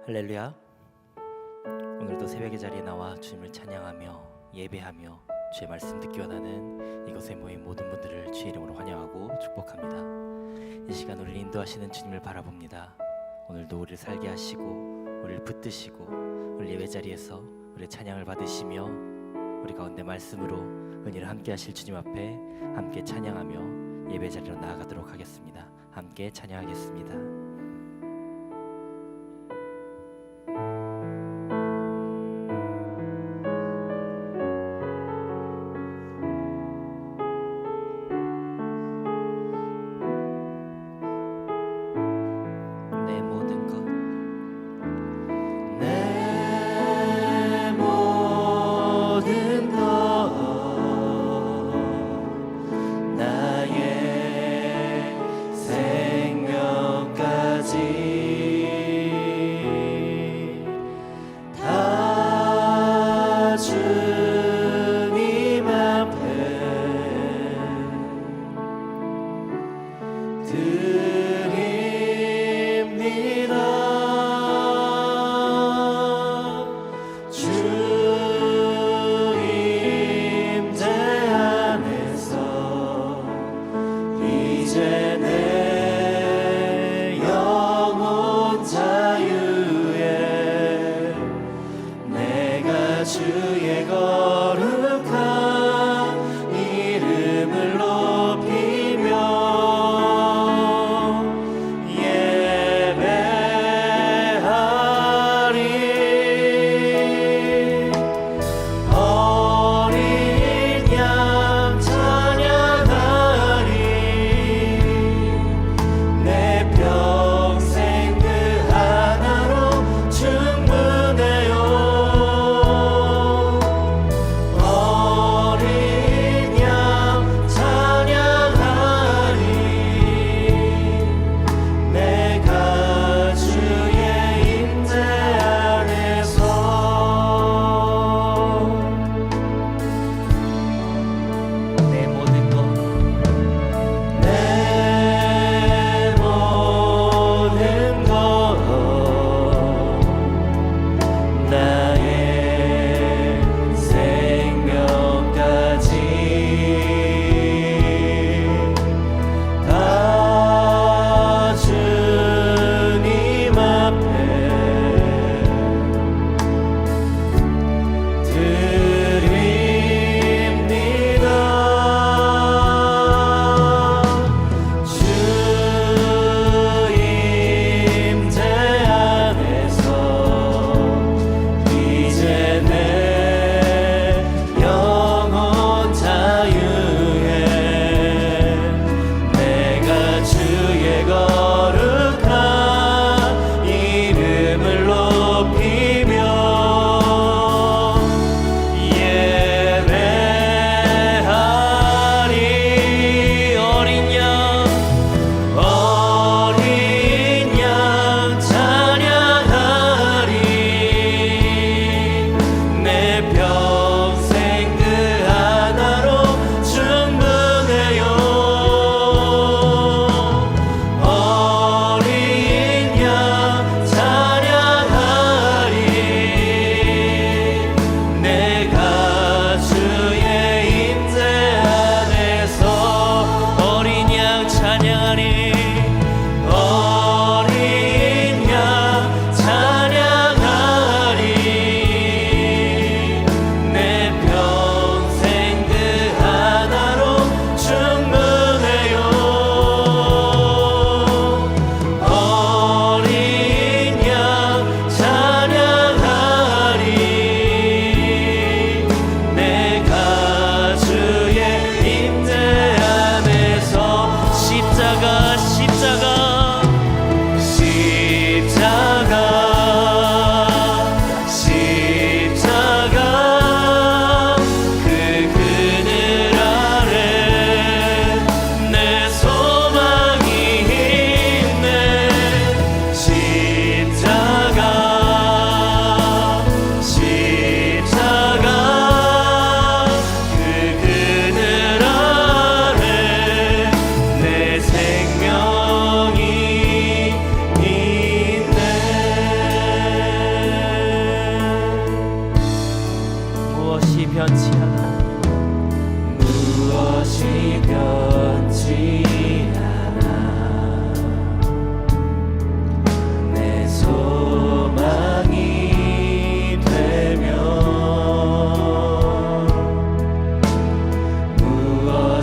할렐루야. 오늘도 새벽의 자리에 나와 주님을 찬양하며 예배하며 주의 말씀 듣기 원하는 이곳에 모인 모든 분들을 주의 이름으로 환영하고 축복합니다. 이 시간 우리를 인도하시는 주님을 바라봅니다. 오늘도 우리를 살게 하시고 우리를 붙드시고 우리 예배 자리에서 우리의 찬양을 받으시며 우리 가운데 말씀으로 은혜를 함께 하실 주님 앞에 함께 찬양하며 예배 자리로 나아가도록 하겠습니다. 함께 찬양하겠습니다. 내 모든 것 내 모든 것 나의 생명까지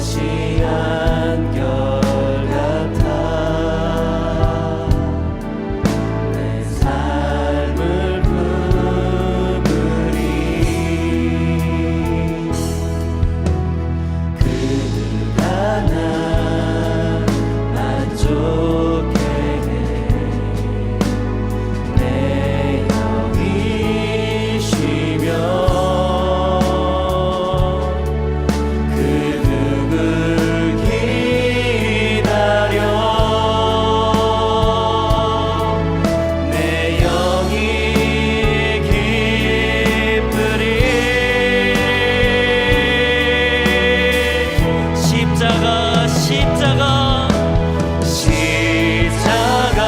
빛이 한결같아 내 삶을 품으리 그가 나 만족해 내 영이 쉬며 그 누굴 기다려 내 영이 기쁘리 십자가 십자가 십자가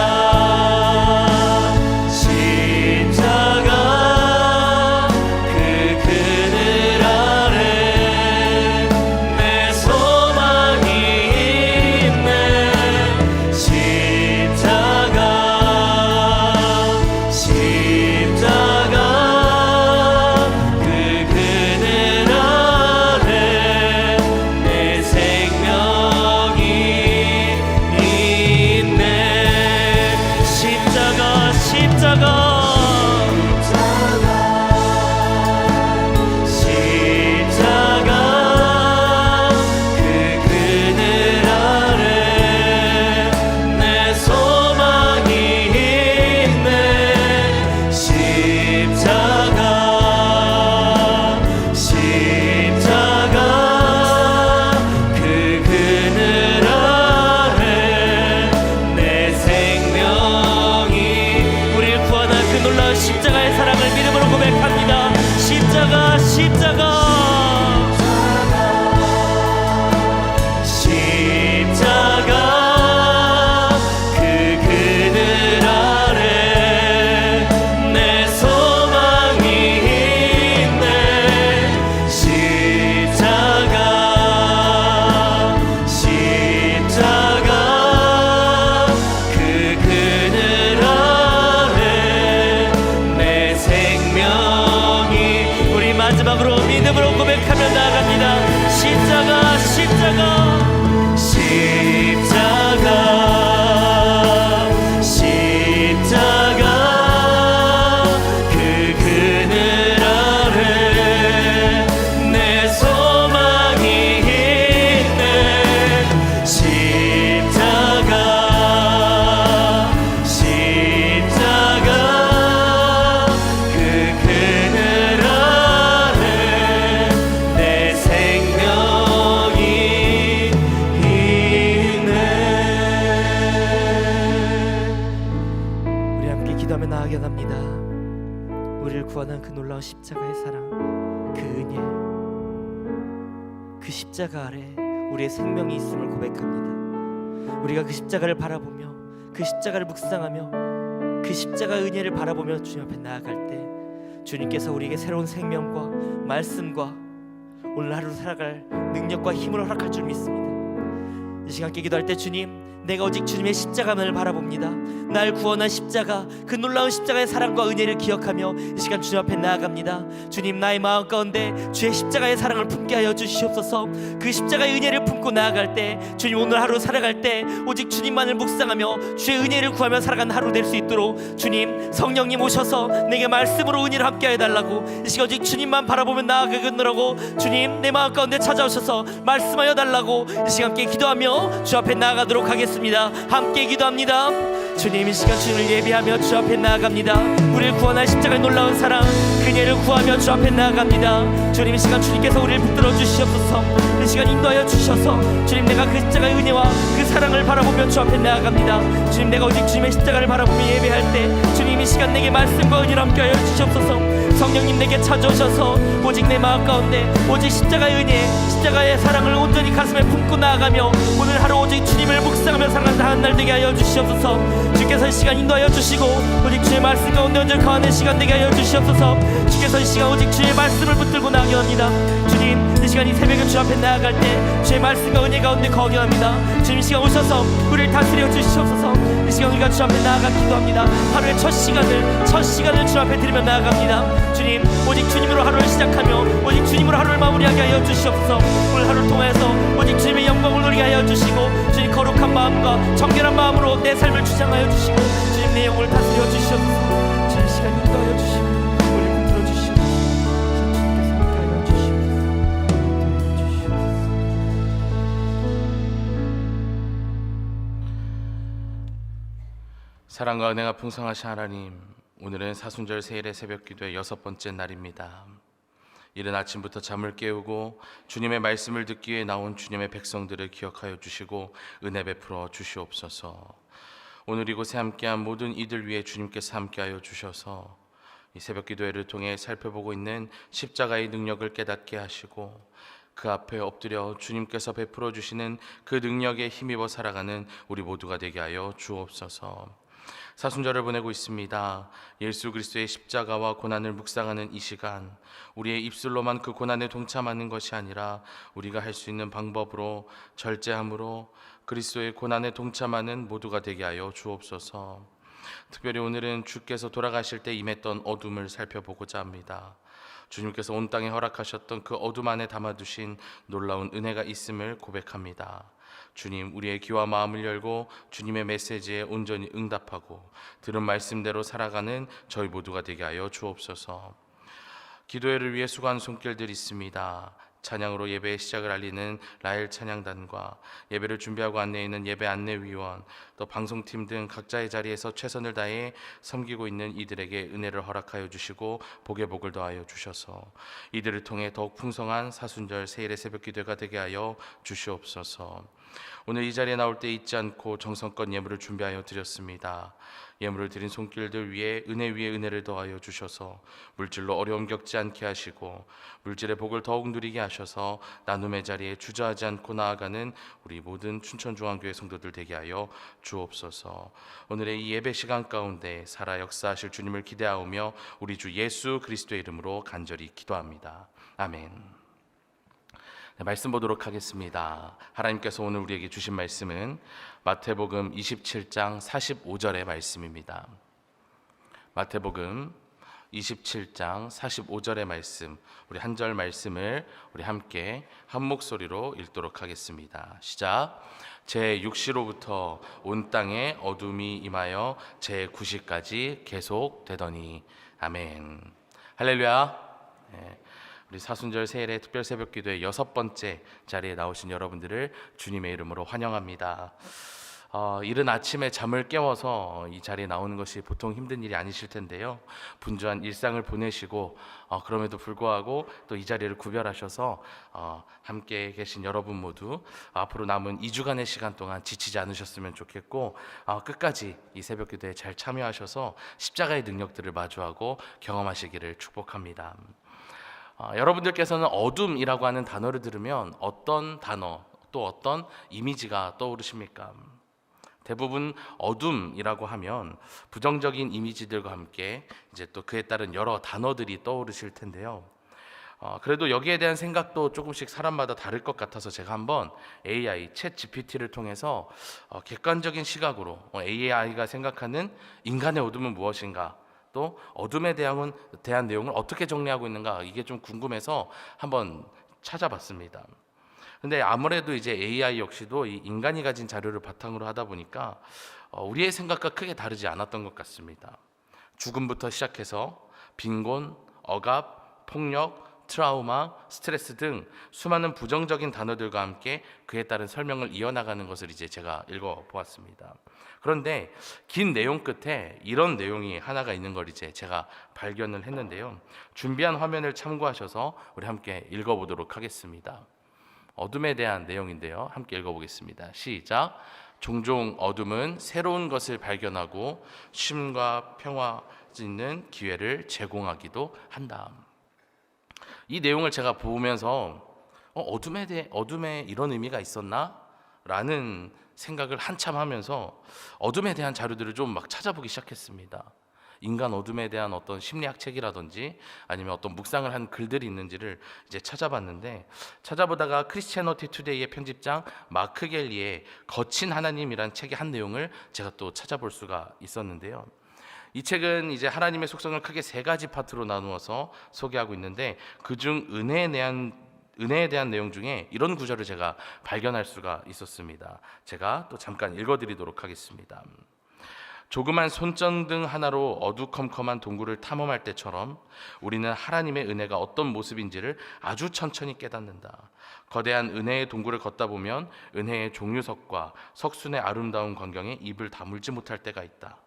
십자가 그 그늘 아래 내 소망이 있네 십자가 십자가 그 그늘 아래 내 생명이 있네 십자가 십자가 십자가 그 그늘 아래 내 소망이 있네 십자가 십자가 그 그늘 아래 내 생명이 우리를 구원한 그 놀라운 십자가의 사랑을 믿음으로 고백합니다 십자가 십자가 십자가 그 그늘 아래 내 소망이 있네 십자가 십자가 그 그늘 아래 내 생명이 우리 마지막으로 믿음으로 고백하며 나아갑니다 십자가 십자가 십자가 십자가 그 그늘 아래 내 소망이 있네 십자가 십자가 그 그늘 아래 내 생명이 있네 우리 함께 기도하며 나아가갑니다 우리를 구원한 그 놀라운 십자가의 사랑 그 은혜 그 십자가 아래 우리의 생명이 있음을 고백합니다 우리가 그 십자가를 바라보며 그 십자가를 묵상하며 그 십자가 은혜를 바라보며 주님 앞에 나아갈 때 주님께서 우리에게 새로운 생명과 말씀과 오늘 하루 살아갈 능력과 힘을 허락할 줄 믿습니다 이 시간 함께 기도할 때 주님 내가 오직 주님의 십자가만을 바라봅니다 날 구원한 십자가 그 놀라운 십자가의 사랑과 은혜를 기억하며 이 시간 주님 앞에 나아갑니다 주님 나의 마음 가운데 주의 십자가의 사랑을 품게 하여 주시옵소서 그 십자가의 은혜를 품고 나아갈 때 주님 오늘 하루 살아갈 때 오직 주님만을 묵상하며 주의 은혜를 구하며 살아가는 하루 될 수 있도록 주님 성령님 오셔서 내게 말씀으로 은혜를 함께 해달라고 이 시간 오직 주님만 바라보며 나아가겠노라고 주님 내 마음 가운데 찾아오셔서 말씀하여 달라고 이 시간 함께 기도하며 주 앞에 나아가도록 하겠습니다 함께 기도합니다 주님 이 시간 주님을 예배하며 주 앞에 나아갑니다 우리를 구원할 십자가의 놀라운 사랑 그녀를 구하며 주 앞에 나아갑니다 주님 이 시간 주님께서 우리를 붙들어 주시옵소서 이 시간 인도하여 주셔서 주님 내가 그 십자가의 은혜와 그 사랑을 바라보며 주 앞에 나아갑니다 주님 내가 오직 주님의 십자가를 바라보며 예배할 때 주님 이 시간 내게 말씀과 은혜를 함께하여 주시옵소서 성령님 내게 찾아오셔서 오직 내 마음 가운데 오직 십자가의 은혜 십자가의 사랑을 온전히 가슴에 품고 나아가며 오늘 하루 오직 주님을 묵상하며 살아가는 한 날 되게 하여 주시옵소서 주께서 이 시간 인도하여 주시고 오직 주의 말씀 가운데 온전히 거하는 시간 되게 하여 주시옵소서 주께서 이 시간 오직 주의 말씀을 붙들고 나아가게 합니다 주님 이 시간 이 새벽에 주 앞에 나아갈 때 주의 말씀과 은혜 가운데 거하게 합니다 주님 이 시간 오셔서 우리를 다스려 주시옵소서 이 시간 우리가 주 앞에 나아가 기도합니다 하루의 첫 시간을 주 앞에 드리며 나아갑니다 주님 오직 주님으로 하루를 시작하며 오직 주님으로 하루를 마무리하게 하여 주시옵소서 오늘 하루를 통하여서 오직 주님 주장하여 주시고 주님 내 영혼을 다스려 주시옵소서. 주님 시간 인도하여 주시고 우리를 흔들어 주시옵소서. 주님께서 인도하여 주시옵소서. 사랑과 은혜가 풍성하신 하나님, 오늘은 사순절 세일의 새벽기도의 6번째 날입니다. 이른 아침부터 잠을 깨우고 주님의 말씀을 듣기 위해 나온 주님의 백성들을 기억하여 주시고 은혜 베풀어 주시옵소서. 오늘 이곳에 함께한 모든 이들 위해 주님께서 함께하여 주셔서 이 새벽기도회를 통해 살펴보고 있는 십자가의 능력을 깨닫게 하시고 그 앞에 엎드려 주님께서 베풀어 주시는 그 능력에 힘입어 살아가는 우리 모두가 되게 하여 주옵소서. 사순절을 보내고 있습니다. 예수 그리스도의 십자가와 고난을 묵상하는 이 시간, 우리의 입술로만 그 고난에 동참하는 것이 아니라 우리가 할 수 있는 방법으로 절제함으로 그리스도의 고난에 동참하는 모두가 되게 하여 주옵소서. 특별히 오늘은 주께서 돌아가실 때 임했던 어둠을 살펴보고자 합니다. 주님께서 온 땅에 허락하셨던 그 어둠 안에 담아두신 놀라운 은혜가 있음을 고백합니다. 주님, 우리의 귀와 마음을 열고 주님의 메시지에 온전히 응답하고 들은 말씀대로 살아가는 저희 모두가 되게 하여 주옵소서. 기도회를 위해 수고한 손길들이 있습니다. 찬양으로 예배의 시작을 알리는 라헬 찬양단과 예배를 준비하고 안내해 있는 예배 안내위원, 또 방송팀 등 각자의 자리에서 최선을 다해 섬기고 있는 이들에게 은혜를 허락하여 주시고 복의 복을 더하여 주셔서 이들을 통해 더욱 풍성한 사순절 세일의 새벽 기도가 되게 하여 주시옵소서. 오늘 이 자리에 나올 때 잊지 않고 정성껏 예물을 준비하여 드렸습니다. 예물을 드린 손길들 위에 은혜를 더하여 주셔서 물질로 어려움 겪지 않게 하시고 물질의 복을 더욱 누리게 하셔서 나눔의 자리에 주저하지 않고 나아가는 우리 모든 춘천중앙교회 성도들 되게 하여 주옵소서. 오늘의 이 예배 시간 가운데 살아 역사하실 주님을 기대하오며 우리 주 예수 그리스도의 이름으로 간절히 기도합니다. 아멘. 네, 말씀 보도록 하겠습니다. 하나님께서 오늘 우리에게 주신 말씀은 마태복음 27장 45절의 말씀입니다. 마태복음 27장 45절의 말씀, 우리 한 절 말씀을 우리 함께 한 목소리로 읽도록 하겠습니다. 시작. 제 6시로부터 온 땅에 어둠이 임하여 제 9시까지 계속되더니. 아멘. 할렐루야. 네. 우리 사순절 세일의 특별 새벽 기도의 6번째 자리에 나오신 여러분들을 주님의 이름으로 환영합니다. 이른 아침에 잠을 깨워서 이 자리에 나오는 것이 보통 힘든 일이 아니실 텐데요. 분주한 일상을 보내시고 그럼에도 불구하고 또 이 자리를 구별하셔서 함께 계신 여러분 모두 앞으로 남은 2주간의 시간 동안 지치지 않으셨으면 좋겠고 끝까지 이 새벽 기도에 잘 참여하셔서 십자가의 능력들을 마주하고 경험하시기를 축복합니다. 여러분들께서는 어둠이라고 하는 단어를 들으면 어떤 단어 또 어떤 이미지가 떠오르십니까? 대부분 어둠이라고 하면 부정적인 이미지들과 함께 이제 또 그에 따른 여러 단어들이 떠오르실 텐데요. 그래도 여기에 대한 생각도 조금씩 사람마다 다를 것 같아서 제가 한번 AI, 챗 GPT를 통해서 객관적인 시각으로 AI가 생각하는 인간의 어둠은 무엇인가, 또 어둠에 대한 내용을 어떻게 정리하고 있는가, 이게 좀 궁금해서 한번 찾아봤습니다. 근데 아무래도 이제 AI 역시도 이 인간이 가진 자료를 바탕으로 하다 보니까 우리의 생각과 크게 다르지 않았던 것 같습니다. 죽음부터 시작해서 빈곤, 억압, 폭력, 트라우마, 스트레스 등 수많은 부정적인 단어들과 함께 그에 따른 설명을 이어나가는 것을 이제 제가 읽어보았습니다. 그런데 긴 내용 끝에 이런 내용이 하나가 있는 걸 이제 제가 발견을 했는데요. 준비한 화면을 참고하셔서 우리 함께 읽어보도록 하겠습니다. 어둠에 대한 내용인데요. 함께 읽어보겠습니다. 시작. 종종 어둠은 새로운 것을 발견하고 쉼과 평화 짓는 기회를 제공하기도 한다. 이 내용을 제가 보면서 어둠에 이런 의미가 있었나? 라는 생각을 한참 하면서 어둠에 대한 자료들을 좀 막 찾아보기 시작했습니다. 인간 어둠에 대한 어떤 심리학 책이라든지 아니면 어떤 묵상을 한 글들이 있는지를 이제 찾아봤는데, 찾아보다가 크리스티애니티 투데이의 편집장 마크 갤리의 거친 하나님이란 책의 한 내용을 제가 또 찾아볼 수가 있었는데요. 이 책은 이제 하나님의 속성을 크게 3가지 파트로 나누어서 소개하고 있는데, 그중 은혜에 대한 내용 중에 이런 구절을 제가 발견할 수가 있었습니다. 제가 또 잠깐 읽어드리도록 하겠습니다. 조그만 손전등 하나로 어두컴컴한 동굴을 탐험할 때처럼 우리는 하나님의 은혜가 어떤 모습인지를 아주 천천히 깨닫는다. 거대한 은혜의 동굴을 걷다 보면 은혜의 종류석과 석순의 아름다운 광경에 입을 다물지 못할 때가 있다.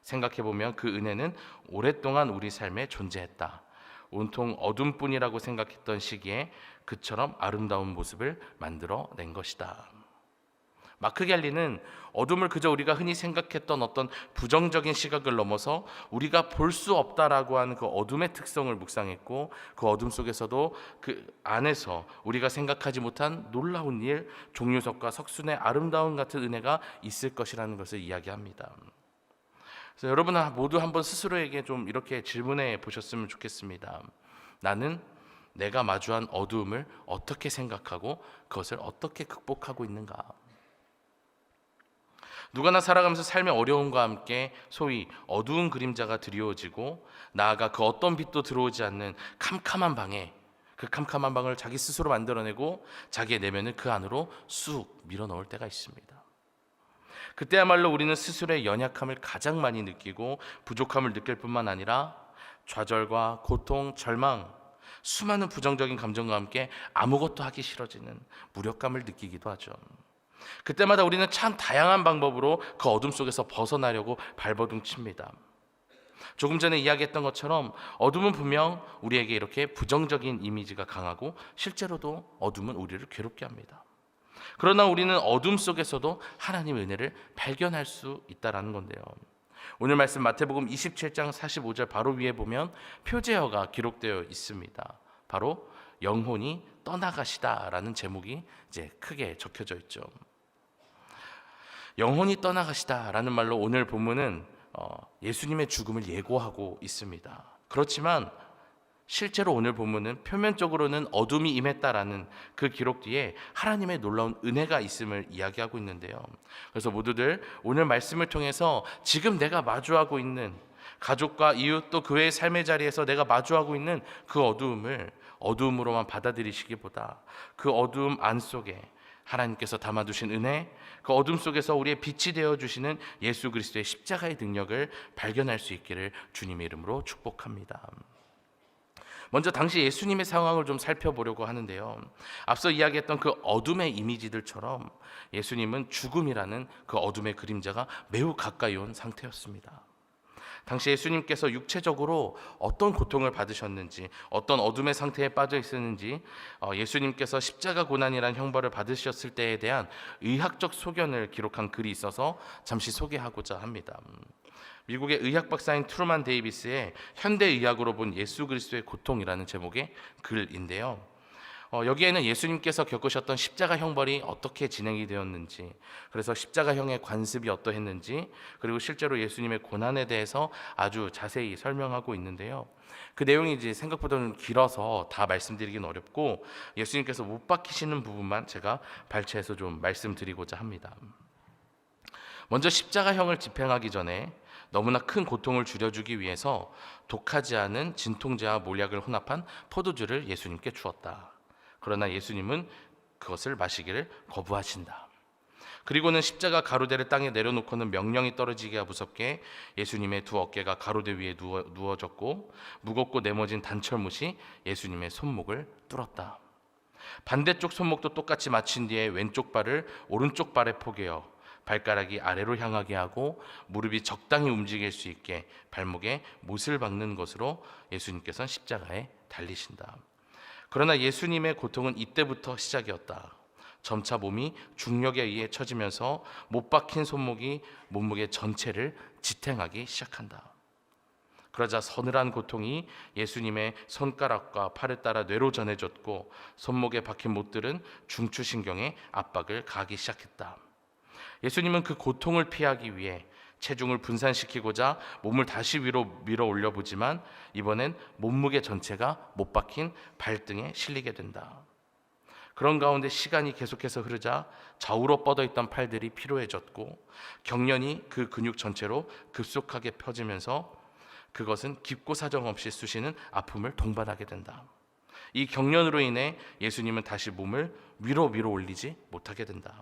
생각해보면 그 은혜는 오랫동안 우리 삶에 존재했다. 온통 어둠뿐이라고 생각했던 시기에 그처럼 아름다운 모습을 만들어낸 것이다. 마크 갤리는 어둠을 그저 우리가 흔히 생각했던 어떤 부정적인 시각을 넘어서 우리가 볼 수 없다라고 하는 그 어둠의 특성을 묵상했고, 그 어둠 속에서도 그 안에서 우리가 생각하지 못한 놀라운 일, 종류석과 석순의 아름다움 같은 은혜가 있을 것이라는 것을 이야기합니다. 그래서 여러분 모두 한번 스스로에게 좀 이렇게 질문해 보셨으면 좋겠습니다. 나는 내가 마주한 어두움을 어떻게 생각하고 그것을 어떻게 극복하고 있는가? 누구나 살아가면서 삶의 어려움과 함께 소위 어두운 그림자가 드리워지고, 나아가 그 어떤 빛도 들어오지 않는 캄캄한 방에, 그 캄캄한 방을 자기 스스로 만들어내고 자기의 내면을 그 안으로 쑥 밀어넣을 때가 있습니다. 그때야말로 우리는 스스로의 연약함을 가장 많이 느끼고 부족함을 느낄 뿐만 아니라 좌절과 고통, 절망, 수많은 부정적인 감정과 함께 아무것도 하기 싫어지는 무력감을 느끼기도 하죠. 그때마다 우리는 참 다양한 방법으로 그 어둠 속에서 벗어나려고 발버둥 칩니다. 조금 전에 이야기했던 것처럼 어둠은 분명 우리에게 이렇게 부정적인 이미지가 강하고 실제로도 어둠은 우리를 괴롭게 합니다. 그러나 우리는 어둠 속에서도 하나님의 은혜를 발견할 수 있다는 건데요. 오늘 말씀 마태복음 27장 45절 바로 위에 보면 표제어가 기록되어 있습니다. 바로 영혼이 떠나가시다라는 제목이 이제 크게 적혀져 있죠. 영혼이 떠나가시다라는 말로 오늘 본문은 예수님의 죽음을 예고하고 있습니다. 그렇지만 실제로 오늘 본문은 표면적으로는 어둠이 임했다라는 그 기록 뒤에 하나님의 놀라운 은혜가 있음을 이야기하고 있는데요. 그래서 모두들 오늘 말씀을 통해서 지금 내가 마주하고 있는 가족과 이웃 또 그 외의 삶의 자리에서 내가 마주하고 있는 그 어두움을 어두움으로만 받아들이시기보다 그 어두움 안속에 하나님께서 담아두신 은혜, 그 어둠 속에서 우리의 빛이 되어주시는 예수 그리스도의 십자가의 능력을 발견할 수 있기를 주님의 이름으로 축복합니다. 먼저 당시 예수님의 상황을 좀 살펴보려고 하는데요. 앞서 이야기했던 그 어둠의 이미지들처럼 예수님은 죽음이라는 그 어둠의 그림자가 매우 가까이 온 상태였습니다. 당시 예수님께서 육체적으로 어떤 고통을 받으셨는지, 어떤 어둠의 상태에 빠져 있었는지, 예수님께서 십자가 고난이라는 형벌을 받으셨을 때에 대한 의학적 소견을 기록한 글이 있어서 잠시 소개하고자 합니다. 미국의 의학 박사인 트루만 데이비스의 현대의학으로 본 예수 그리스도의 고통이라는 제목의 글인데요. 여기에는 예수님께서 겪으셨던 십자가 형벌이 어떻게 진행이 되었는지, 그래서 십자가형의 관습이 어떠했는지, 그리고 실제로 예수님의 고난에 대해서 아주 자세히 설명하고 있는데요. 그 내용이 이제 생각보다는 길어서 다 말씀드리긴 어렵고 예수님께서 못 박히시는 부분만 제가 발췌해서 좀 말씀드리고자 합니다. 먼저 십자가형을 집행하기 전에 너무나 큰 고통을 줄여주기 위해서 독하지 않은 진통제와 몰약을 혼합한 포도주를 예수님께 주었다. 그러나 예수님은 그것을 마시기를 거부하신다. 그리고는 십자가 가로대를 땅에 내려놓고는 명령이 떨어지기가 무섭게 예수님의 두 어깨가 가로대 위에 누워졌고 무겁고 네모진 단철못이 예수님의 손목을 뚫었다. 반대쪽 손목도 똑같이 맞힌 뒤에 왼쪽 발을 오른쪽 발에 포개어 발가락이 아래로 향하게 하고 무릎이 적당히 움직일 수 있게 발목에 못을 박는 것으로 예수님께서는 십자가에 달리신다. 그러나 예수님의 고통은 이때부터 시작이었다. 점차 몸이 중력에 의해 처지면서 못 박힌 손목이 몸무게 전체를 지탱하기 시작한다. 그러자 서늘한 고통이 예수님의 손가락과 팔을 따라 뇌로 전해졌고 손목에 박힌 못들은 중추신경에 압박을 가하기 시작했다. 예수님은 그 고통을 피하기 위해 체중을 분산시키고자 몸을 다시 위로 밀어 올려보지만 이번엔 몸무게 전체가 못 박힌 발등에 실리게 된다. 그런 가운데 시간이 계속해서 흐르자 좌우로 뻗어있던 팔들이 피로해졌고 경련이 그 근육 전체로 급속하게 펴지면서 그것은 깊고 사정없이 쑤시는 아픔을 동반하게 된다. 이 경련으로 인해 예수님은 다시 몸을 위로 올리지 못하게 된다.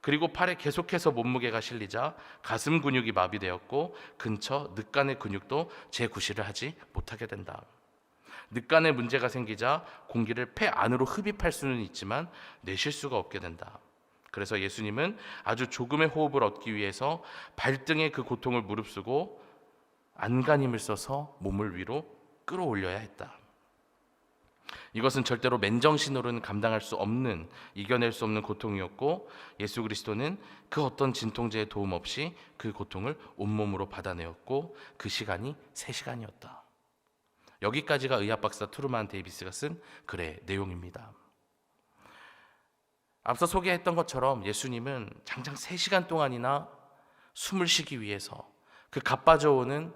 그리고 팔에 계속해서 몸무게가 실리자 가슴 근육이 마비되었고 근처 늑간의 근육도 재구시를 하지 못하게 된다. 늑간에 문제가 생기자 공기를 폐 안으로 흡입할 수는 있지만 내쉴 수가 없게 된다. 그래서 예수님은 아주 조금의 호흡을 얻기 위해서 발등에 그 고통을 무릅쓰고 안간힘을 써서 몸을 위로 끌어올려야 했다. 이것은 절대로 맨정신으로는 감당할 수 없는, 이겨낼 수 없는 고통이었고, 예수 그리스도는 그 어떤 진통제의 도움 없이 그 고통을 온몸으로 받아내었고, 그 시간이 3시간이었다. 여기까지가 의학 박사 트루만 데이비스가 쓴 글의 내용입니다. 앞서 소개했던 것처럼 예수님은 장장 3시간 동안이나 숨을 쉬기 위해서, 그 가빠져오는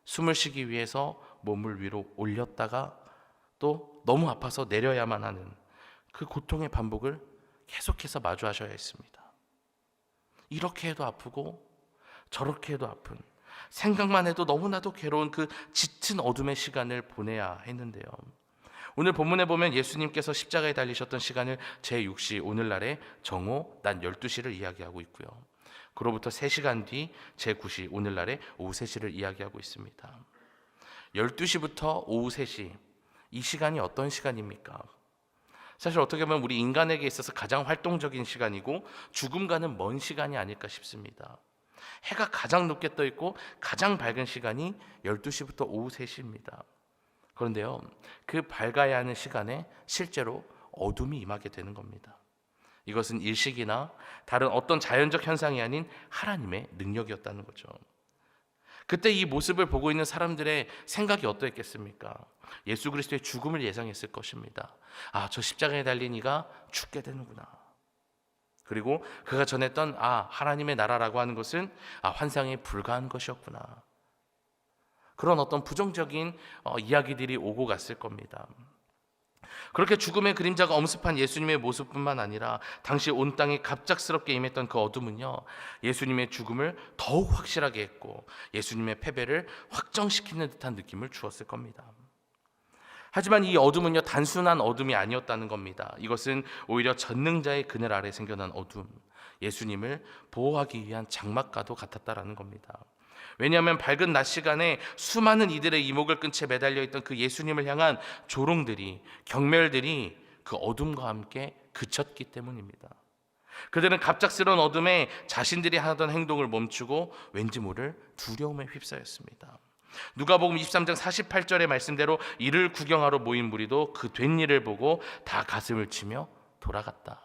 숨을 쉬기 위해서 몸을 위로 올렸다가 또 너무 아파서 내려야만 하는 그 고통의 반복을 계속해서 마주하셔야 했습니다. 이렇게 해도 아프고 저렇게 해도 아픈, 생각만 해도 너무나도 괴로운 그 짙은 어둠의 시간을 보내야 했는데요. 오늘 본문에 보면 예수님께서 십자가에 달리셨던 시간을 제6시, 오늘날의 정오 낮 12시를 이야기하고 있고요. 그로부터 3시간 뒤 제9시, 오늘날의 오후 3시를 이야기하고 있습니다. 12시부터 오후 3시, 이 시간이 어떤 시간입니까? 사실 어떻게 보면 우리 인간에게 있어서 가장 활동적인 시간이고 죽음과는 먼 시간이 아닐까 싶습니다. 해가 가장 높게 떠 있고 가장 밝은 시간이 12시부터 오후 3시입니다. 그런데요, 그 밝아야 하는 시간에 실제로 어둠이 임하게 되는 겁니다. 이것은 일식이나 다른 어떤 자연적 현상이 아닌 하나님의 능력이었다는 거죠. 그때 이 모습을 보고 있는 사람들의 생각이 어떠했겠습니까? 예수 그리스도의 죽음을 예상했을 것입니다. 아, 저 십자가에 달린 이가 죽게 되는구나. 그리고 그가 전했던 하나님의 나라라고 하는 것은 환상에 불과한 것이었구나. 그런 어떤 부정적인 이야기들이 오고 갔을 겁니다. 그렇게 죽음의 그림자가 엄습한 예수님의 모습뿐만 아니라 당시 온 땅에 갑작스럽게 임했던 그 어둠은요, 예수님의 죽음을 더욱 확실하게 했고 예수님의 패배를 확정시키는 듯한 느낌을 주었을 겁니다. 하지만 이 어둠은요, 단순한 어둠이 아니었다는 겁니다. 이것은 오히려 전능자의 그늘 아래 생겨난 어둠, 예수님을 보호하기 위한 장막과도 같았다라는 겁니다. 왜냐하면 밝은 낮 시간에 수많은 이들의 이목을 끈 채 매달려 있던 그 예수님을 향한 조롱들이, 경멸들이 그 어둠과 함께 그쳤기 때문입니다. 그들은 갑작스러운 어둠에 자신들이 하던 행동을 멈추고 왠지 모를 두려움에 휩싸였습니다. 누가복음 23장 48절의 말씀대로 이를 구경하러 모인 무리도 그 된 일을 보고 다 가슴을 치며 돌아갔다.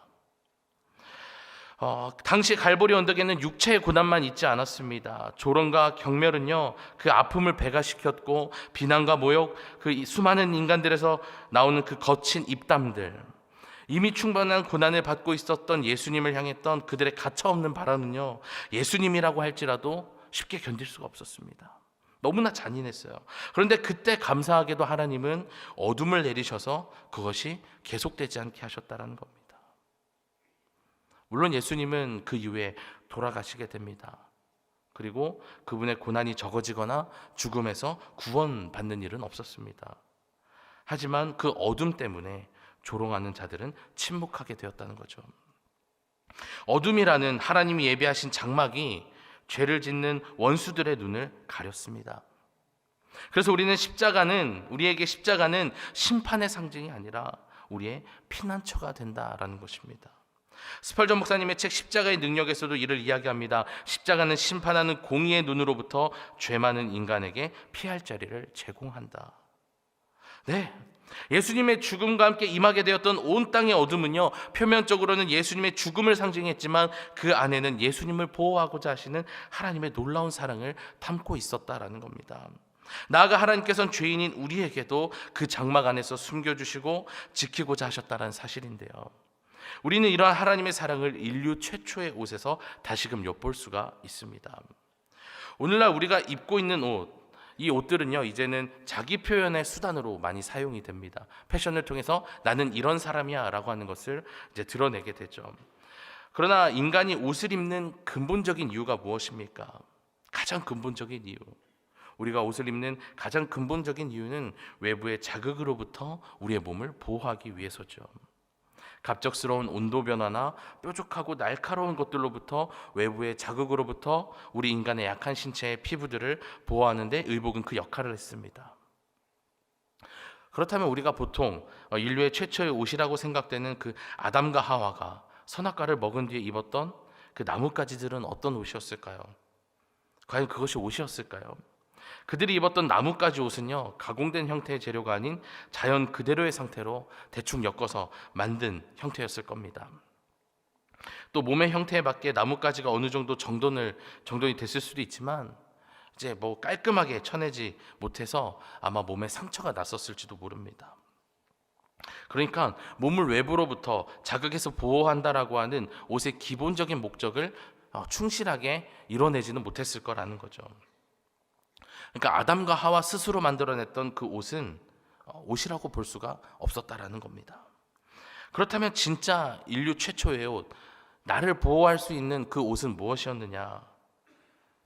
당시 갈보리 언덕에는 육체의 고난만 있지 않았습니다. 조롱과 경멸은요, 그 아픔을 배가시켰고 비난과 모욕, 그 수많은 인간들에서 나오는 그 거친 입담들, 이미 충분한 고난을 받고 있었던 예수님을 향했던 그들의 가차없는 바람은요, 예수님이라고 할지라도 쉽게 견딜 수가 없었습니다. 너무나 잔인했어요. 그런데 그때 감사하게도 하나님은 어둠을 내리셔서 그것이 계속되지 않게 하셨다는 겁니다. 물론 예수님은 그 이후에 돌아가시게 됩니다. 그리고 그분의 고난이 적어지거나 죽음에서 구원받는 일은 없었습니다. 하지만 그 어둠 때문에 조롱하는 자들은 침묵하게 되었다는 거죠. 어둠이라는 하나님이 예비하신 장막이 죄를 짓는 원수들의 눈을 가렸습니다. 그래서 우리에게 십자가는 심판의 상징이 아니라 우리의 피난처가 된다라는 것입니다. 스펄전 목사님의 책 십자가의 능력에서도 이를 이야기합니다. 십자가는 심판하는 공의의 눈으로부터 죄 많은 인간에게 피할 자리를 제공한다. 네, 예수님의 죽음과 함께 임하게 되었던 온 땅의 어둠은요, 표면적으로는 예수님의 죽음을 상징했지만 그 안에는 예수님을 보호하고자 하시는 하나님의 놀라운 사랑을 담고 있었다라는 겁니다. 나아가 하나님께서는 죄인인 우리에게도 그 장막 안에서 숨겨주시고 지키고자 하셨다는 사실인데요, 우리는 이러한 하나님의 사랑을 인류 최초의 옷에서 다시금 엿볼 수가 있습니다. 오늘날 우리가 입고 있는 옷, 이 옷들은요, 이제는 자기 표현의 수단으로 많이 사용이 됩니다. 패션을 통해서 나는 이런 사람이야 라고 하는 것을 이제 드러내게 되죠. 그러나 인간이 옷을 입는 근본적인 이유가 무엇입니까? 가장 근본적인 이유, 우리가 옷을 입는 가장 근본적인 이유는 외부의 자극으로부터 우리의 몸을 보호하기 위해서죠. 갑작스러운 온도 변화나 뾰족하고 날카로운 것들로부터, 외부의 자극으로부터 우리 인간의 약한 신체의 피부들을 보호하는 데 의복은 그 역할을 했습니다. 그렇다면 우리가 보통 인류의 최초의 옷이라고 생각되는 그 아담과 하와가 선악과를 먹은 뒤에 입었던 그 나뭇가지들은 어떤 옷이었을까요? 과연 그것이 옷이었을까요? 그들이 입었던 나뭇가지 옷은요, 가공된 형태의 재료가 아닌 자연 그대로의 상태로 대충 엮어서 만든 형태였을 겁니다. 또 몸의 형태에 맞게 나뭇가지가 어느 정도 정돈이 됐을 수도 있지만 이제 뭐 깔끔하게 쳐내지 못해서 아마 몸에 상처가 났었을지도 모릅니다. 그러니까 몸을 외부로부터 자극해서 보호한다라고 하는 옷의 기본적인 목적을 충실하게 이뤄내지는 못했을 거라는 거죠. 그러니까 아담과 하와 스스로 만들어냈던 그 옷은 옷이라고 볼 수가 없었다라는 겁니다. 그렇다면 진짜 인류 최초의 옷, 나를 보호할 수 있는 그 옷은 무엇이었느냐?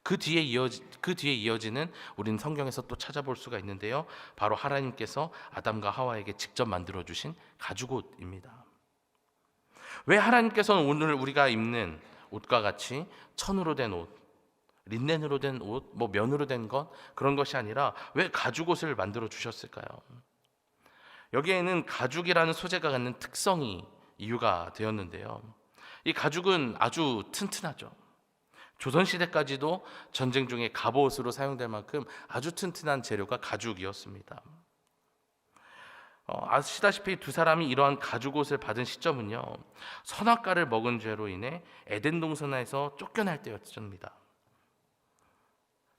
그 뒤에 이어지는 우리는 성경에서 또 찾아볼 수가 있는데요. 바로 하나님께서 아담과 하와에게 직접 만들어주신 가죽옷입니다. 왜 하나님께서는 오늘 우리가 입는 옷과 같이 천으로 된 옷, 린넨으로 된 옷, 뭐 면으로 된 것, 그런 것이 아니라 왜 가죽옷을 만들어 주셨을까요? 여기에는 가죽이라는 소재가 갖는 특성이 이유가 되었는데요. 이 가죽은 아주 튼튼하죠. 조선시대까지도 전쟁 중에 갑옷으로 사용될 만큼 아주 튼튼한 재료가 가죽이었습니다. 아시다시피 두 사람이 이러한 가죽옷을 받은 시점은요, 선악과를 먹은 죄로 인해 에덴 동산에서 쫓겨날 때였습니다.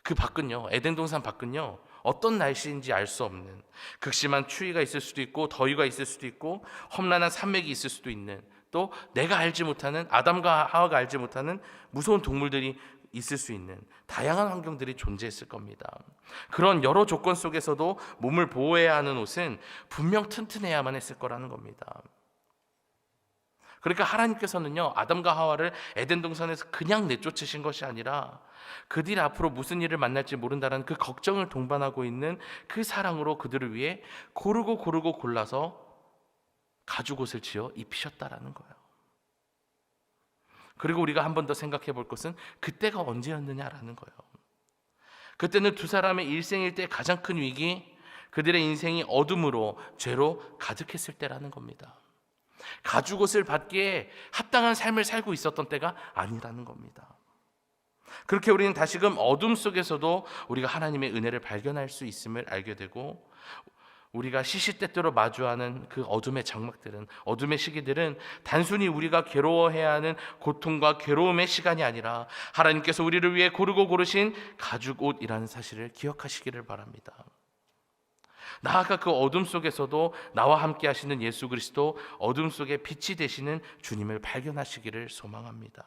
그 밖은요, 에덴 동산 밖은요, 어떤 날씨인지 알 수 없는 극심한 추위가 있을 수도 있고 더위가 있을 수도 있고 험난한 산맥이 있을 수도 있는, 또 내가 알지 못하는, 아담과 하와가 알지 못하는 무서운 동물들이 있을 수 있는 다양한 환경들이 존재했을 겁니다. 그런 여러 조건 속에서도 몸을 보호해야 하는 옷은 분명 튼튼해야만 했을 거라는 겁니다. 그러니까 하나님께서는요, 아담과 하와를 에덴 동산에서 그냥 내쫓으신 것이 아니라 그들이 앞으로 무슨 일을 만날지 모른다는 그 걱정을 동반하고 있는 그 사랑으로 그들을 위해 고르고 골라서 가죽옷을 지어 입히셨다라는 거예요. 그리고 우리가 한 번 더 생각해 볼 것은 그때가 언제였느냐라는 거예요. 그때는 두 사람의 일생일대 가장 큰 위기, 그들의 인생이 어둠으로, 죄로 가득했을 때라는 겁니다. 가죽옷을 받기에 합당한 삶을 살고 있었던 때가 아니라는 겁니다. 그렇게 우리는 다시금 어둠 속에서도 우리가 하나님의 은혜를 발견할 수 있음을 알게 되고, 우리가 시시때때로 마주하는 그 어둠의 장막들은, 어둠의 시기들은 단순히 우리가 괴로워해야 하는 고통과 괴로움의 시간이 아니라 하나님께서 우리를 위해 고르고 고르신 가죽옷이라는 사실을 기억하시기를 바랍니다. 나아가 그 어둠 속에서도 나와 함께 하시는 예수 그리스도, 어둠 속에 빛이 되시는 주님을 발견하시기를 소망합니다.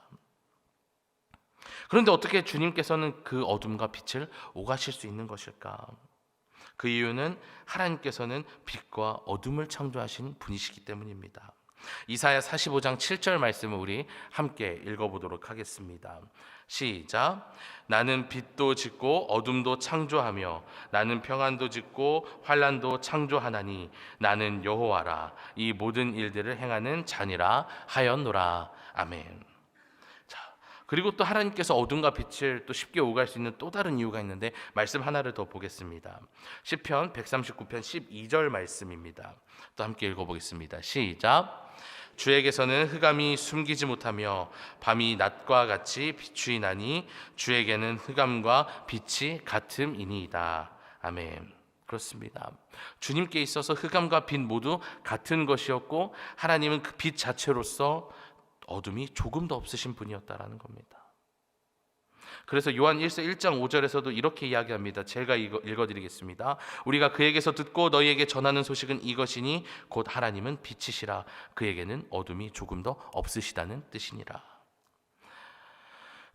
그런데 어떻게 주님께서는 그 어둠과 빛을 오가실 수 있는 것일까? 그 이유는 하나님께서는 빛과 어둠을 창조하신 분이시기 때문입니다. 이사야 45장 7절 말씀을 우리 함께 읽어보도록 하겠습니다. 시작. 나는 빛도 짓고 어둠도 창조하며 나는 평안도 짓고 환난도 창조하나니 나는 여호와라. 이 모든 일들을 행하는 자니라 하였노라. 아멘. 자, 그리고 또 하나님께서 어둠과 빛을 또 쉽게 오갈 수 있는 또 다른 이유가 있는데, 말씀 하나를 더 보겠습니다. 시편 139편 12절 말씀입니다. 또 함께 읽어보겠습니다. 시작. 주에게서는 흑암이 숨기지 못하며 밤이 낮과 같이 비추이 나니 주에게는 흑암과 빛이 같음이니이다. 아멘. 그렇습니다. 주님께 있어서 흑암과 빛 모두 같은 것이었고, 하나님은 그 빛 자체로서 어둠이 조금도 없으신 분이었다라는 겁니다. 그래서 요한 1서 1장 5절에서도 이렇게 이야기합니다. 제가 읽어드리겠습니다. 우리가 그에게서 듣고 너희에게 전하는 소식은 이것이니 곧 하나님은 빛이시라. 그에게는 어둠이 조금도 없으시다는 뜻이니라.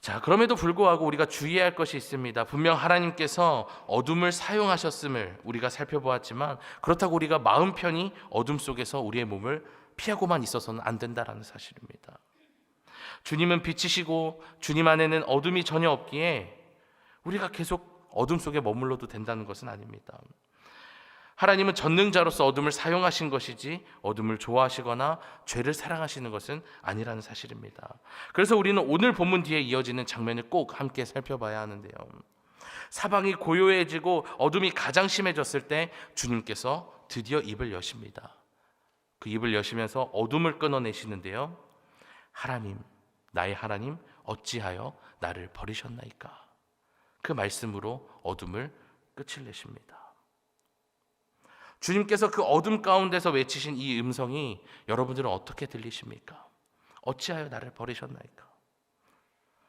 자, 그럼에도 불구하고 우리가 주의해야 할 것이 있습니다. 분명 하나님께서 어둠을 사용하셨음을 우리가 살펴보았지만, 그렇다고 우리가 마음 편히 어둠 속에서 우리의 몸을 피하고만 있어서는 안 된다라는 사실입니다. 주님은 빛이시고 주님 안에는 어둠이 전혀 없기에 우리가 계속 어둠 속에 머물러도 된다는 것은 아닙니다. 하나님은 전능자로서 어둠을 사용하신 것이지 어둠을 좋아하시거나 죄를 사랑하시는 것은 아니라는 사실입니다. 그래서 우리는 오늘 본문 뒤에 이어지는 장면을 꼭 함께 살펴봐야 하는데요. 사방이 고요해지고 어둠이 가장 심해졌을 때 주님께서 드디어 입을 여십니다. 그 입을 여시면서 어둠을 끊어내시는데요. 하나님, 나의 하나님, 어찌하여 나를 버리셨나이까? 그 말씀으로 어둠을 끝을 내십니다. 주님께서 그 어둠 가운데서 외치신 이 음성이 여러분들은 어떻게 들리십니까? 어찌하여 나를 버리셨나이까?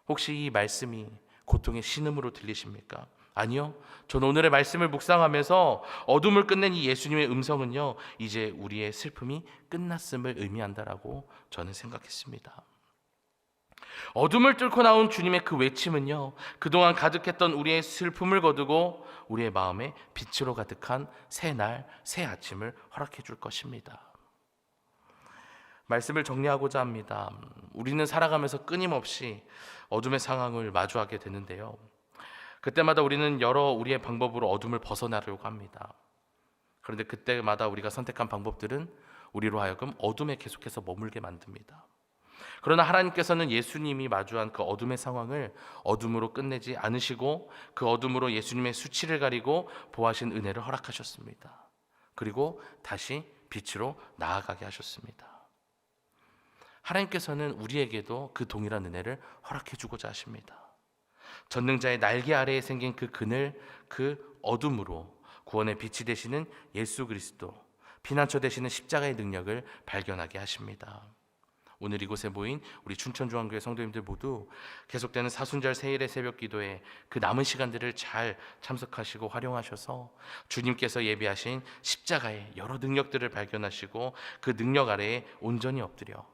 혹시 이 말씀이 고통의 신음으로 들리십니까? 아니요. 저는 오늘의 말씀을 묵상하면서 어둠을 끝낸 이 예수님의 음성은요, 이제 우리의 슬픔이 끝났음을 의미한다라고 저는 생각했습니다. 어둠을 뚫고 나온 주님의 그 외침은요, 그동안 가득했던 우리의 슬픔을 거두고 우리의 마음에 빛으로 가득한 새 날, 새 아침을 허락해 줄 것입니다. 말씀을 정리하고자 합니다. 우리는 살아가면서 끊임없이 어둠의 상황을 마주하게 되는데요, 그때마다 우리는 여러 우리의 방법으로 어둠을 벗어나려고 합니다. 그런데 그때마다 우리가 선택한 방법들은 우리로 하여금 어둠에 계속해서 머물게 만듭니다. 그러나 하나님께서는 예수님이 마주한 그 어둠의 상황을 어둠으로 끝내지 않으시고 그 어둠으로 예수님의 수치를 가리고 보하신 은혜를 허락하셨습니다. 그리고 다시 빛으로 나아가게 하셨습니다. 하나님께서는 우리에게도 그 동일한 은혜를 허락해 주고자 하십니다. 전능자의 날개 아래에 생긴 그 그늘, 그 어둠으로 구원의 빛이 되시는 예수 그리스도, 피난처 되시는 십자가의 능력을 발견하게 하십니다. 오늘 이곳에 모인 우리 춘천중앙교회 성도님들 모두 계속되는 사순절 세일의 새벽 기도에 그 남은 시간들을 잘 참석하시고 활용하셔서 주님께서 예비하신 십자가의 여러 능력들을 발견하시고 그 능력 아래에 온전히 엎드려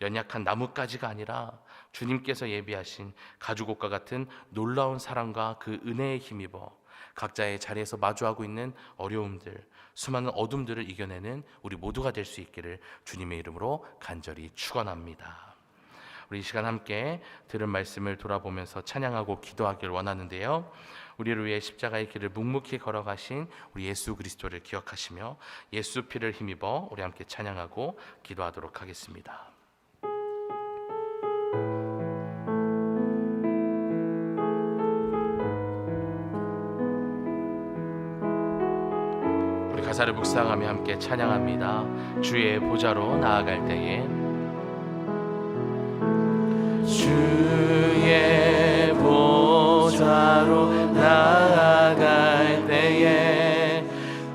연약한 나뭇가지가 아니라 주님께서 예비하신 가죽옷과 같은 놀라운 사랑과 그 은혜에 힘입어 각자의 자리에서 마주하고 있는 어려움들, 수많은 어둠들을 이겨내는 우리 모두가 될 수 있기를 주님의 이름으로 간절히 축원합니다. 우리 이 시간 함께 들은 말씀을 돌아보면서 찬양하고 기도하길 원하는데요, 우리를 위해 십자가의 길을 묵묵히 걸어가신 우리 예수 그리스도를 기억하시며 예수 피를 힘입어 우리 함께 찬양하고 기도하도록 하겠습니다. 가사를 묵상하며 함께 찬양합니다. 주의 보좌로 나아갈 때에, 주의 보좌로 나아갈 때에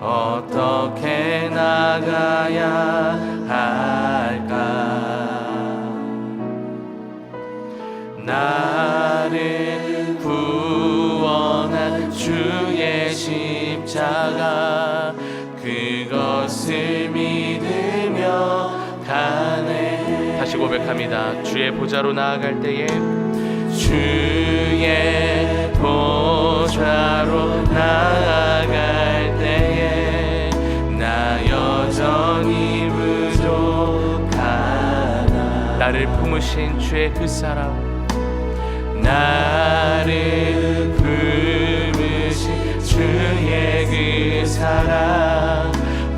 어떻게 나가야 할까? 나를 구원한 주의 십자가, 그것을 믿으며 가네. 다시 고백합니다. 주의 보좌로 나아갈 때에, 주의 보좌로 나아갈 때에 나 여전히 부족하나. 나를 품으신 주의 그 사랑, 나를 품으신 주의 그 사랑,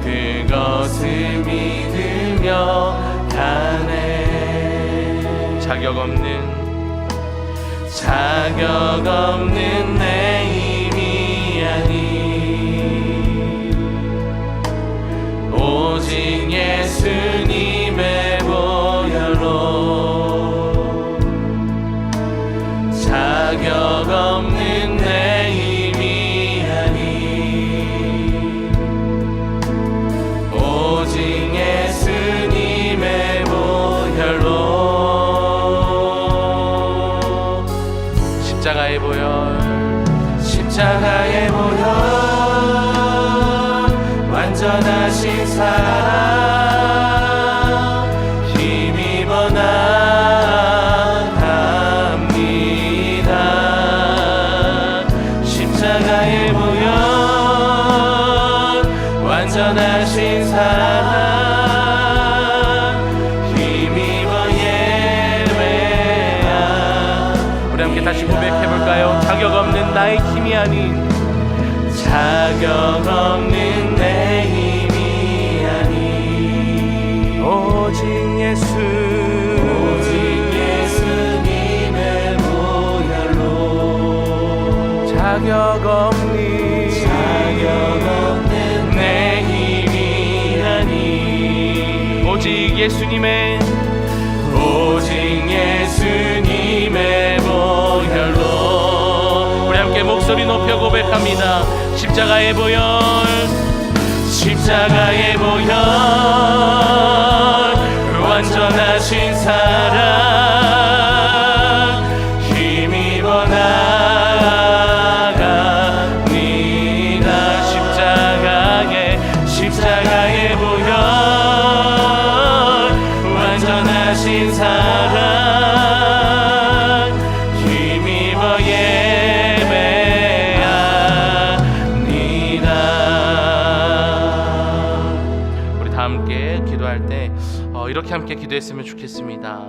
그것을 믿으며 가네. 자격 없는 내 힘이 아닌 오직 예수님의 보혈로, 자격 없는 내 힘이 아닌 오직 예수님의 보혈로. 십자가의 보혈, 완전하신 사랑 힘입어 나갑니다. 십자가의 보혈, 완전하신 사랑 힘입어 예배하. 우리 함께 다시 고백해볼까요? 자격 없는 나의 힘이 아닌, 자격 없는 내 자격 없는 내 힘이 아니 오직 예수님의 보혈로 우리 함께 목소리 높여 고백합니다. 십자가의 보혈 완전하신 사랑 힘입어 나아갑니다. 십자가의 보혈 완전하신 사랑 힘입어 예배합니다. 우리 다 함께 기도할 때 이렇게 함께 기도했으면 좋겠습니다.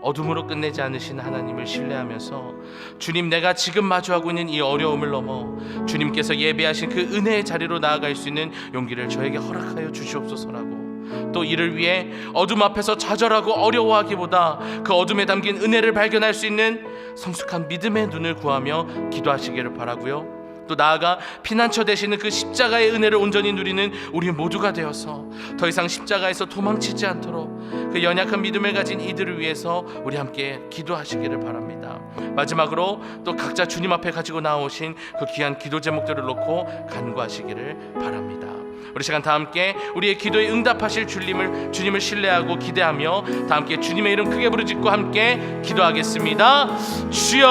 어둠으로 끝내지 않으신 하나님을 신뢰하면서 주님, 내가 지금 마주하고 있는 이 어려움을 넘어 주님께서 예배하신 그 은혜의 자리로 나아갈 수 있는 용기를 저에게 허락하여 주시옵소서라고, 또 이를 위해 어둠 앞에서 좌절하고 어려워하기보다 그 어둠에 담긴 은혜를 발견할 수 있는 성숙한 믿음의 눈을 구하며 기도하시기를 바라고요. 또 나아가 피난처 되시는 그 십자가의 은혜를 온전히 누리는 우리 모두가 되어서 더 이상 십자가에서 도망치지 않도록 그 연약한 믿음을 가진 이들을 위해서 우리 함께 기도하시기를 바랍니다. 마지막으로 또 각자 주님 앞에 가지고 나오신 그 귀한 기도 제목들을 놓고 간구하시기를 바랍니다. 우리 시간 다 함께 우리의 기도에 응답하실 주님을 신뢰하고 기대하며 다 함께 주님의 이름 크게 부르짖고 함께 기도하겠습니다. 주여,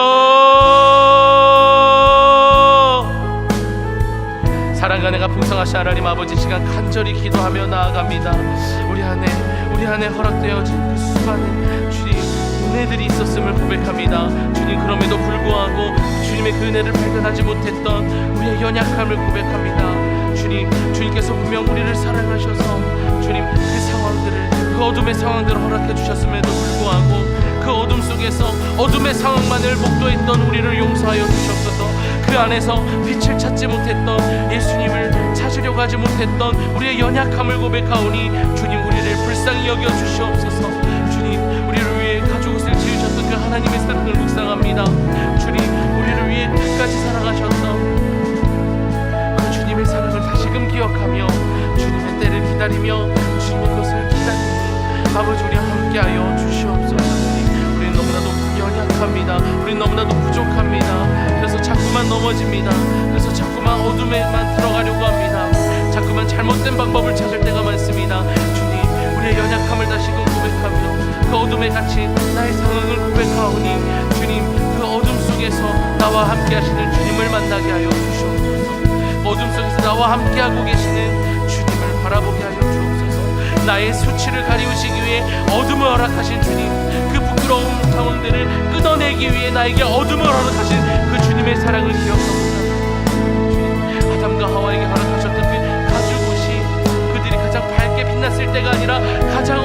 사랑과 은혜가 풍성하신 하나님 아버지, 시간 간절히 기도하며 나아갑니다. 우리 안에 허락되어진 그 수많은 주님 은혜들이 있었음을 고백합니다. 주님, 그럼에도 불구하고 주님의 그 은혜를 발견하지 못했던 우리의 연약함을 고백합니다. 주님께서 분명 우리를 사랑하셔서 주님 그 어둠의 상황들을 허락해 주셨음에도 불구하고 그 어둠 속에서 어둠의 상황만을 목도했던 우리를 용서하여 주시옵소서. 그 안에서 빛을 찾지 못했던 예수님을 찾으려고 하지 못했던 우리의 연약함을 고백하오니 주님, 우리를 불쌍히 여겨 주시옵소서. 주님, 우리를 위해 가죽옷을 지으셨던 그 하나님의 사랑을 묵상합니다. 주님, 우리를 위해 끝까지 사랑하셨던 그 주님의 사랑을 다시금 기억하며 주님의 때를 기다리며 주님의 것을 기다리며 아버지, 우리와 함께하여 주시옵소서. 우리는 너무나도 연약합니다. 우리는 너무나도 부족합니다. 그래서 자꾸만 넘어집니다. 그래서 자꾸만 어둠에만 들어가려고 합니다. 자꾸만 잘못된 방법을 찾을 때가 많습니다. 주님, 우리의 연약함을 다시금 고백하며 그 어둠에 갇힌 나의 상황을 고백하오니 주님, 그 어둠 속에서 나와 함께 하시는 주님을 만나게 하여 주시옵소서. 어둠 속에서 나와 함께하고 계시는 주님을 바라보게 하여 주옵소서. 나의 수치를 가리우시기 위해 어둠을 허락하신 주님, 그 부끄러운 상황들을 끊어내기 위해 나에게 어둠을 허락하신 그 주님의 사랑을 기억합니다. 주님, 아담과 하와에게 허락하셨던 그 가죽옷이 그들이 가장 밝게 빛났을 때가 아니라 가장